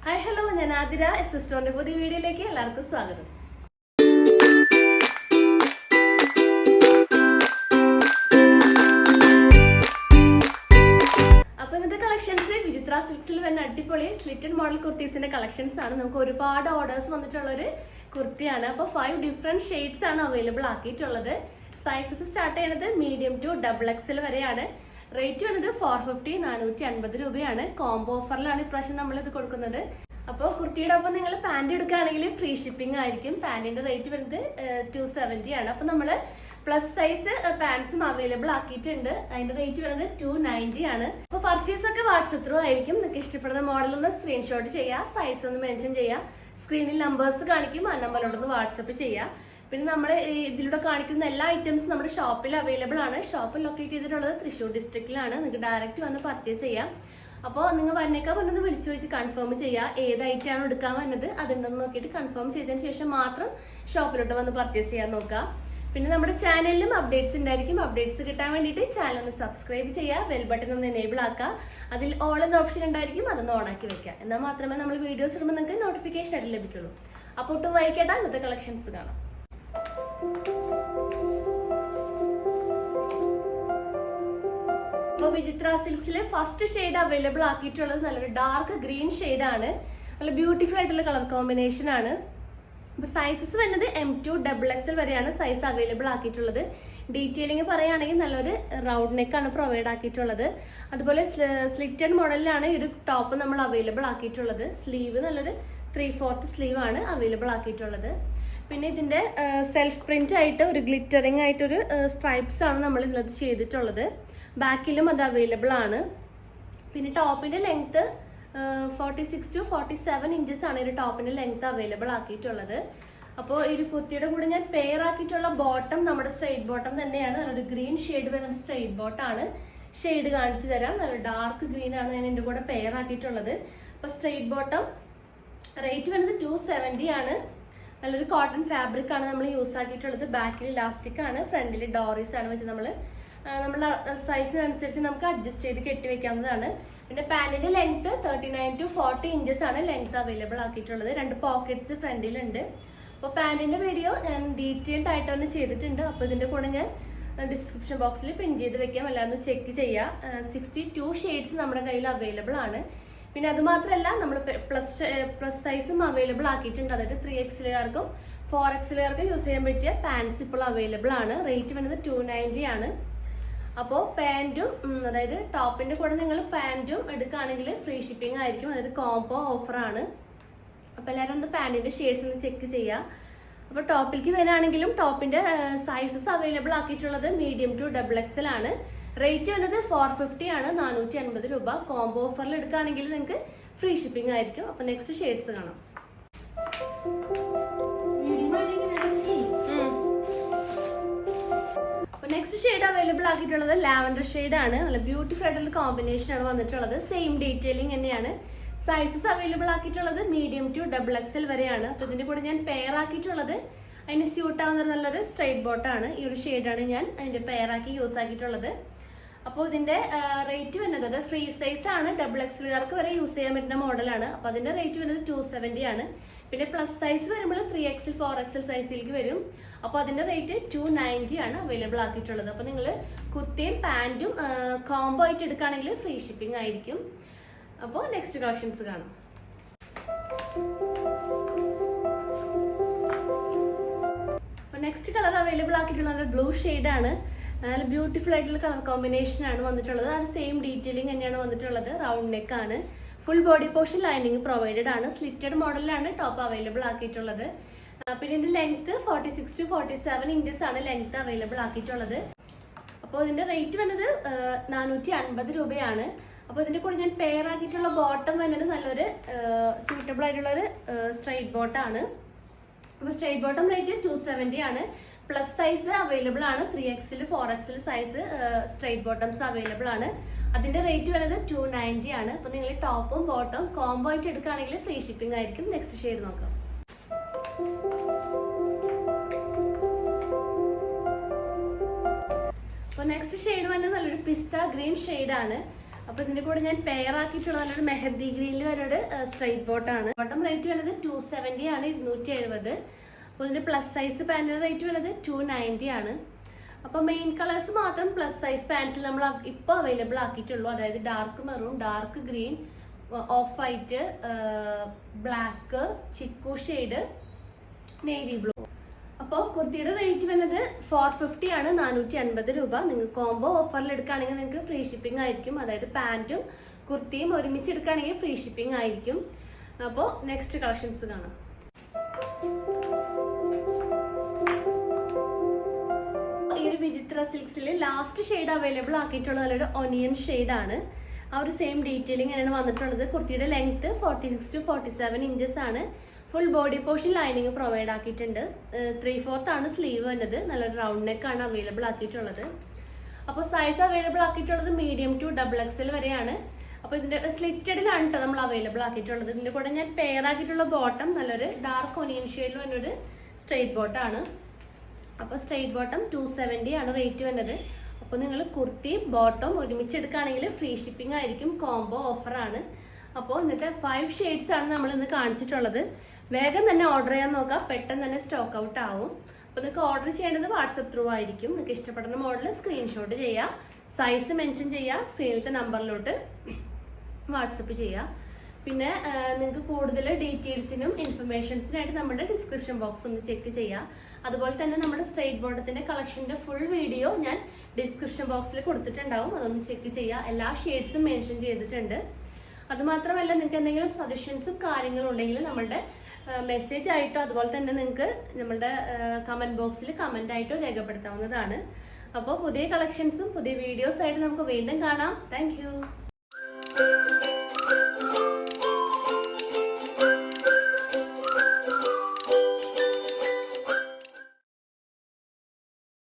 Hi hello, ഞാൻ ആതിര. സിസ്റ്ററിന്റെ പുതിയ വീഡിയോയിലേക്ക് എല്ലാവർക്കും സ്വാഗതം. അപ്പൊ ഇന്നത്തെ കളക്ഷൻസ് വിചിത്ര സിൽക്സിൽ വരുന്ന അടിപൊളി സ്ലിറ്റഡ് മോഡൽ കുർത്തീസിന്റെ കളക്ഷൻസ് ആണ്. നമുക്ക് ഒരുപാട് ഓർഡേഴ്സ് വന്നിട്ടുള്ള ഒരു കുർത്തിയാണ്. അപ്പോൾ 5 ഡിഫറെന്റ് ഷെയ്ഡ്സ് ആണ് അവൈലബിൾ ആക്കിയിട്ടുള്ളത്. സൈസസ് സ്റ്റാർട്ട് ചെയ്യുന്നത് മീഡിയം ടു XXL വരെയാണ്. റേറ്റ് വന്നത് 450 450 രൂപയാണ്. കോംബോ ഓഫറിലാണ് ഇപ്രാവശ്യം നമ്മൾ ഇത് കൊടുക്കുന്നത്. അപ്പോൾ കുർത്തിയുടെ ഒപ്പം നിങ്ങൾ പാൻറ് എടുക്കുകയാണെങ്കിൽ ഫ്രീ ഷിപ്പിംഗ് ആയിരിക്കും. പാൻറിന്റെ റേറ്റ് വരുന്നത് 270 ആണ്. അപ്പോൾ നമ്മൾ പ്ലസ് സൈസ് പാൻസും അവൈലബിൾ ആക്കിയിട്ടുണ്ട്. അതിന്റെ റേറ്റ് വരുന്നത് 290 ആണ്. അപ്പോൾ പർച്ചേസ് ഒക്കെ വാട്സപ്പ് ത്രൂ ആയിരിക്കും. നിങ്ങൾക്ക് ഇഷ്ടപ്പെടുന്ന മോഡൽ ഒന്ന് സ്ക്രീൻഷോട്ട് ചെയ്യുക, സൈസ് ഒന്ന് മെൻഷൻ ചെയ്യുക. സ്ക്രീനിൽ നമ്പേഴ്സ് കാണിക്കും, ആ നമ്പറിലോട്ടൊന്ന് വാട്സപ്പ് ചെയ്യുക. പിന്നെ നമ്മൾ ഇതിലൂടെ കാണിക്കുന്ന എല്ലാ ഐറ്റംസും നമ്മുടെ ഷോപ്പിൽ അവൈലബിൾ ആണ്. ഷോപ്പ് ലൊക്കേറ്റ് ചെയ്തിട്ടുള്ളത് തൃശ്ശൂർ ഡിസ്ട്രിക്റ്റിലാണ്. നിങ്ങൾക്ക് ഡയറക്റ്റ് വന്ന് പർച്ചേസ് ചെയ്യാം. അപ്പോൾ നിങ്ങൾ വന്നേക്കാൻ പറഞ്ഞത് വിളിച്ചു ചോദിച്ച് കൺഫേം ചെയ്യുക. ഏത് ഐറ്റമാണ് എടുക്കാൻ വന്നത് അതുണ്ടെന്ന് നോക്കിയിട്ട് കൺഫേം ചെയ്തതിന് ശേഷം മാത്രം ഷോപ്പിലോട്ട് വന്ന് പർച്ചേസ് ചെയ്യാൻ നോക്കുക. പിന്നെ നമ്മുടെ ചാനലിലും അപ്ഡേറ്റ്സ് ഉണ്ടായിരിക്കും. അപ്ഡേറ്റ്സ് കിട്ടാൻ വേണ്ടിയിട്ട് ചാനൽ ഒന്ന് സബ്സ്ക്രൈബ് ചെയ്യുക, ബെൽ ബട്ടൺ ഒന്ന് എനേബിൾ ആക്കുക. അതിൽ ഓൾ എന്ന ഓപ്ഷൻ ഉണ്ടായിരിക്കും, അതൊന്ന് ഓൺ ആക്കി വെക്കുക. എന്നാൽ മാത്രമേ നമ്മൾ വീഡിയോസ് ഇടുമ്പോൾ നിങ്ങൾക്ക് നോട്ടിഫിക്കേഷൻ ആയിട്ട് ലഭിക്കുള്ളൂ. അപ്പോൾ ഒട്ടും വൈകിട്ടാ ഇന്നത്തെ കളക്ഷൻസ് കാണാം. ഇപ്പോൾ വിചിത്ര സിൽക്സിലെ ഫസ്റ്റ് ഷെയ്ഡ് അവൈലബിൾ ആക്കിയിട്ടുള്ളത് നല്ലൊരു ഡാർക്ക് ഗ്രീൻ ഷെയ്ഡാണ്. നല്ല ബ്യൂട്ടിഫുൾ ആയിട്ടുള്ള കളർ കോമ്പിനേഷൻ ആണ്. അപ്പോൾ സൈസസ് വരുന്നത് M2 XXL വരെയാണ് സൈസ് അവൈലബിൾ ആക്കിയിട്ടുള്ളത്. ഡീറ്റെയിലിംഗ് പറയുകയാണെങ്കിൽ നല്ലൊരു റൗണ്ട് നെക്കാണ് പ്രൊവൈഡ് ആക്കിയിട്ടുള്ളത്. അതുപോലെ സ്ലിറ്റഡ് മോഡലിലാണ് ഈ ഒരു ടോപ്പ് നമ്മൾ അവൈലബിൾ ആക്കിയിട്ടുള്ളത്. സ്ലീവ് നല്ലൊരു 3/4 സ്ലീവ് ആണ് അവൈലബിൾ ആക്കിയിട്ടുള്ളത്. പിന്നെ ഇതിന്റെ സെൽഫ് പ്രിന്റ് ആയിട്ട് ഒരു ഗ്ലിറ്ററിംഗ് ആയിട്ടൊരു സ്ട്രൈപ്സ് ആണ് നമ്മൾ ഇതിനകത്ത് ചെയ്തിട്ടുള്ളത്. ബാക്കിലും അത് അവൈലബിൾ ആണ്. പിന്നെ ടോപ്പിന്റെ ലെങ്ത് 46 to 47 ഇഞ്ചസ് ആണ് ഒരു ടോപ്പിന്റെ ലെങ്ത് അവൈലബിൾ ആക്കിയിട്ടുള്ളത്. അപ്പോൾ ഈ ഒരു കുർത്തിയുടെ കൂടെ ഞാൻ പെയർ ആക്കിയിട്ടുള്ള ബോട്ടം നമ്മുടെ സ്ട്രെയിറ്റ് ബോട്ടം തന്നെയാണ്. നല്ലൊരു ഗ്രീൻ ഷെയ്ഡ് വരുന്ന സ്ട്രെയിറ്റ് ബോട്ടം ആണ്. ഷെയ്ഡ് കാണിച്ചു തരാം. നല്ല ഡാർക്ക് ഗ്രീൻ ആണ് ഞാൻ എൻ്റെ കൂടെ പെയർ ആക്കിയിട്ടുള്ളത്. അപ്പോൾ സ്ട്രെയിറ്റ് ബോട്ടം റേറ്റ് വരുന്നത് 270 ആണ്. നല്ലൊരു കോട്ടൺ ഫാബ്രിക് ആണ് നമ്മൾ യൂസ് ആക്കിയിട്ടുള്ളത്. ബാക്കിൽ ഇലാസ്റ്റിക് ആണ്, ഫ്രണ്ടിൽ ഡോറീസ് ആണ് വെച്ച് നമ്മുടെ സൈസിനനുസരിച്ച് നമുക്ക് അഡ്ജസ്റ്റ് ചെയ്ത് കെട്ടി വെക്കാവുന്നതാണ്. പിന്നെ പാന്റിന്റെ ലെങ്ത് 39 to 40 ഇഞ്ചസ് ആണ് ലെങ്ത് അവൈലബിൾ ആക്കിയിട്ടുള്ളത്. 2 പോക്കറ്റ്സ് ഫ്രണ്ടിലുണ്ട്. അപ്പോൾ പാന്റിന്റെ വീഡിയോ ഞാൻ ഡീറ്റെയിൽഡ് ആയിട്ട് തന്നെ ചെയ്തിട്ടുണ്ട്. അപ്പോൾ ഇതിന്റെ കൂടെ ഞാൻ ഡിസ്ക്രിപ്ഷൻ ബോക്സിൽ പിൻ ചെയ്ത് വെക്കാം, എല്ലാവരും ചെക്ക് ചെയ്യുക. 62 ഷെയ്ഡ്സ് നമ്മുടെ കയ്യിൽ അവൈലബിൾ ആണ്. പിന്നെ അത് മാത്രമല്ല നമ്മൾ പ്ലസ് സൈസും അവൈലബിൾ ആക്കിയിട്ടുണ്ട്. അതായത് 3XLകാർക്കും 4XLകാർക്കും യൂസ് ചെയ്യാൻ പറ്റിയ പാൻസ് ഇപ്പോൾ അവൈലബിൾ ആണ്. റേറ്റ് വരുന്നത് 290 ആണ്. അപ്പോൾ പാൻറ്റും അതായത് ടോപ്പിന്റെ കൂടെ നിങ്ങൾ പാൻറ്റും എടുക്കുകയാണെങ്കിൽ ഫ്രീ ഷിപ്പിംഗ് ആയിരിക്കും. അതായത് കോംബോ ഓഫറാണ്. അപ്പോൾ എല്ലാവരും ഒന്ന് പാൻറ്റിന്റെ ഷെയ്ഡ്സ് ഒന്ന് ചെക്ക് ചെയ്യുക. അപ്പോൾ ടോപ്പിലേക്ക് വരികയാണെങ്കിലും ടോപ്പിന്റെ സൈസസ് അവൈലബിൾ ആക്കിയിട്ടുള്ളത് മീഡിയം ടു XXL ആണ്. റേറ്റ് വരുന്നത് 450 ആണ്, 450 രൂപ. കോംബോ ഓഫറിൽ എടുക്കുകയാണെങ്കിൽ നിങ്ങൾക്ക് ഫ്രീ ഷിപ്പിംഗ് ആയിരിക്കും. അപ്പോൾ നെക്സ്റ്റ് ഷെയ്ഡ്സ് കാണാം. നെക്സ്റ്റ് ഷെയ്ഡ് അവൈലബിൾ ആക്കിയിട്ടുള്ളത് ലാവൻഡർ ഷെയ്ഡ് ആണ്. നല്ല ബ്യൂട്ടിഫുൾ ആയിട്ടുള്ള കോമ്പിനേഷൻ ആണ് വന്നിട്ടുള്ളത്. സെയിം ഡീറ്റെയിലിംഗ് തന്നെയാണ്. സൈസസ് അവൈലബിൾ ആക്കിയിട്ടുള്ളത് മീഡിയം ടു XXL വരെയാണ്. അപ്പോൾ ഇതിന്റെ കൂടെ ഞാൻ പെയർ ആക്കിയിട്ടുള്ളത് അതിന് സ്യൂട്ട് ആവുന്ന നല്ലൊരു സ്ട്രൈറ്റ് ബോട്ടാണ്. ഈ ഒരു ഷെയ്ഡാണ് ഞാൻ അതിന്റെ പെയർ ആക്കി യൂസ് ആക്കിയിട്ടുള്ളത്. അപ്പോൾ ഇതിന്റെ റേറ്റ് വരുന്നത് അത് ഫ്രീ സൈസ് ആണ്. XXLകാർക്ക് വരെ യൂസ് ചെയ്യാൻ പറ്റുന്ന മോഡലാണ്. അപ്പോൾ അതിന്റെ റേറ്റ് വരുന്നത് 270 ആണ്. പിന്നെ പ്ലസ് സൈസ് വരുമ്പോൾ 3XL 4XL സൈസിലേക്ക് വരും. അപ്പോൾ അതിന്റെ റേറ്റ് 290 ആണ് അവൈലബിൾ ആക്കിയിട്ടുള്ളത്. അപ്പോൾ നിങ്ങൾ കുർത്തിയും പാൻറ്റും കോംബോ ആയിട്ട് എടുക്കുകയാണെങ്കിൽ ഫ്രീ ഷിപ്പിംഗ് ആയിരിക്കും. അപ്പോൾ നെക്സ്റ്റ് കളക്ഷൻസ് കാണാം. അപ്പോൾ നെക്സ്റ്റ് കളർ അവൈലബിൾ ആക്കിയിട്ടുള്ളത് ബ്ലൂ ഷെയ്ഡാണ്. നല്ല ബ്യൂട്ടിഫുൾ ആയിട്ടുള്ള കളർ കോമ്പിനേഷൻ ആണ് വന്നിട്ടുള്ളത്. അത് സെയിം ഡീറ്റെയിലിംഗ് തന്നെയാണ് വന്നിട്ടുള്ളത്. റൗണ്ട് നെക്ക് ആണ്. Full body portion lining provided ആണ്. സ്ലിറ്റഡ് മോഡലിലാണ് ടോപ്പ് അവൈലബിൾ ആക്കിയിട്ടുള്ളത്. പിന്നെ ഇതിന്റെ ലെങ്ത് 46 to 47 ഇഞ്ചസ് ആണ് ലെങ്ത് അവൈലബിൾ ആക്കിയിട്ടുള്ളത്. അപ്പോൾ ഇതിന്റെ റേറ്റ് വരുന്നത് 450 രൂപയാണ്. അപ്പോൾ ഇതിന്റെ കൂടെ ഞാൻ പെയർ ആക്കിയിട്ടുള്ള ബോട്ടം വരുന്നത് നല്ലൊരു സ്യൂട്ടബിൾ ആയിട്ടുള്ളൊരു സ്ട്രൈറ്റ് ബോട്ടാണ്. അപ്പോൾ സ്ട്രൈറ്റ് ബോട്ടം റേറ്റ് 270 ആണ്. പ്ലസ് സൈസ് അവൈലബിൾ ആണ്. 3XL 4XL size straight bottoms available ആണ്. അതിന്റെ റേറ്റ് വരുന്നത് 290 ആണ്. അപ്പോൾ നിങ്ങൾ ടോപ്പും ബോട്ടം കോംബോ ആയിട്ട് എടുക്കുകയാണെങ്കിൽ ഫ്രീ ഷിപ്പിംഗ് ആയിരിക്കും. നെക്സ്റ്റ് ഷെയ്ഡ് നോക്കാം. അപ്പോൾ നെക്സ്റ്റ് ഷെയ്ഡ് വന്നത് നല്ലൊരു പിസ്ത ഗ്രീൻ ഷെയ്ഡാണ്. അപ്പോൾ ഇതിൻ്റെ കൂടെ ഞാൻ പെയർ ആക്കിയിട്ടുള്ള നല്ലൊരു മെഹന്തി ഗ്രീനിൽ വരുന്നത് സ്ട്രൈറ്റ് ബോട്ടാണ്. ബോട്ടം റേറ്റ് വരുന്നത് 270 ആണ്, 270. അപ്പോൾ ഇതിൻ്റെ പ്ലസ് സൈസ് പാൻറ്റിൻ്റെ റേറ്റ് വരുന്നത് 290 ആണ്. അപ്പോൾ മെയിൻ കളേഴ്സ് മാത്രം പ്ലസ് സൈസ് പാൻസിൽ നമ്മൾ ഇപ്പോൾ അവൈലബിൾ ആക്കിയിട്ടുള്ളൂ. അതായത് dark maroon, dark green, off white, black, chikoo shade, navy blue. അപ്പോൾ കുർത്തിയുടെ റേറ്റ് വരുന്നത് 450 ആണ്, 450 രൂപ. നിങ്ങൾക്ക് കോംബോ ഓഫറിൽ എടുക്കുകയാണെങ്കിൽ നിങ്ങൾക്ക് ഫ്രീ ഷിപ്പിംഗ് ആയിരിക്കും. അതായത് പാൻറ്റും കുർത്തിയും ഒരുമിച്ച് എടുക്കുകയാണെങ്കിൽ ഫ്രീ ഷിപ്പിംഗ് ആയിരിക്കും. അപ്പോൾ നെക്സ്റ്റ് കളക്ഷൻസ് കാണാം. ഈ ഒരു വിചിത്ര സിൽക്സിൽ ലാസ്റ്റ് ഷെയ്ഡ് അവൈലബിൾ ആക്കിയിട്ടുള്ള നല്ലൊരു ഒനിയൻ ഷെയ്ഡാണ്. ആ ഒരു സെയിം ഡീറ്റെയിലിംഗ് ആണ് വന്നിട്ടുള്ളത്. കുർത്തിയുടെ ലെങ്ത് 46 to 47 ഇഞ്ചസ് ആണ്. Full body portion lining provide ആക്കിയിട്ടുണ്ട്. 3/4 ആണ് സ്ലീവ് വരുന്നത്. നല്ലൊരു റൗണ്ട് നെക്ക് ആണ് അവൈലബിൾ ആക്കിയിട്ടുള്ളത്. അപ്പോൾ സൈസ് അവൈലബിൾ ആക്കിയിട്ടുള്ളത് മീഡിയം ടു XXL വരെയാണ്. അപ്പോൾ ഇതിൻ്റെ സ്ലിറ്റഡിലാണ് കേട്ടോ നമ്മൾ അവൈലബിൾ ആക്കിയിട്ടുള്ളത്. ഇതിൻ്റെ കൂടെ ഞാൻ പെയർ ആക്കിയിട്ടുള്ള ബോട്ടം നല്ലൊരു ഡാർക്ക് ഒനിയൻ ഷെയ്ഡിൽ വരുന്നൊരു സ്ട്രെയിറ്റ് ബോട്ടാണ്. അപ്പോൾ സ്ട്രെയിറ്റ് ബോട്ടം 270 ആണ് റേറ്റ് വരുന്നത്. അപ്പോൾ നിങ്ങൾ കുർത്തി ബോട്ടം ഒരുമിച്ച് എടുക്കുകയാണെങ്കിൽ ഫ്രീ ഷിപ്പിംഗ് ആയിരിക്കും. കോംബോ ഓഫറാണ്. അപ്പോൾ ഇന്നത്തെ 5 ഷെയ്ഡ്സ് ആണ് നമ്മൾ ഇന്ന് കാണിച്ചിട്ടുള്ളത്. വേഗം തന്നെ ഓർഡർ ചെയ്യാൻ നോക്കാം, പെട്ടെന്ന് തന്നെ സ്റ്റോക്ക് ഔട്ട് ആവും. അപ്പോൾ നിങ്ങൾക്ക് ഓർഡർ ചെയ്യേണ്ടത് വാട്സപ്പ് ത്രൂ ആയിരിക്കും. നിങ്ങൾക്ക് ഇഷ്ടപ്പെടുന്ന മോഡൽ സ്ക്രീൻഷോട്ട് ചെയ്യുക, സൈസ് മെൻഷൻ ചെയ്യുക, സ്ക്രീനിലത്തെ നമ്പറിലോട്ട് വാട്സപ്പ് ചെയ്യുക. പിന്നെ നിങ്ങൾക്ക് കൂടുതൽ ഡീറ്റെയിൽസിനും ഇൻഫർമേഷൻസിനായിട്ട് നമ്മുടെ ഡിസ്ക്രിപ്ഷൻ ബോക്സ് ഒന്ന് ചെക്ക് ചെയ്യുക. അതുപോലെ തന്നെ നമ്മുടെ സ്ട്രൈറ്റ് ബോട്ടത്തിൻ്റെ കളക്ഷൻ്റെ ഫുൾ വീഡിയോ ഞാൻ ഡിസ്ക്രിപ്ഷൻ ബോക്സിൽ കൊടുത്തിട്ടുണ്ടാവും. അതൊന്ന് ചെക്ക് ചെയ്യുക. എല്ലാ ഷെയ്ഡ്സും മെൻഷൻ ചെയ്തിട്ടുണ്ട്. അതുമാത്രമല്ല, നിങ്ങൾക്ക് എന്തെങ്കിലും സജഷൻസും കാര്യങ്ങളും ഉണ്ടെങ്കിൽ നമ്മളുടെ മെസ്സേജ് ആയിട്ടോ അതുപോലെ തന്നെ നിങ്ങൾക്ക് നമ്മളുടെ കമൻറ്റ് ബോക്സിൽ കമൻ്റ് ആയിട്ടോ രേഖപ്പെടുത്താവുന്നതാണ്. അപ്പോൾ പുതിയ കളക്ഷൻസും പുതിയ വീഡിയോസ് ആയിട്ട് നമുക്ക് വീണ്ടും കാണാം. താങ്ക്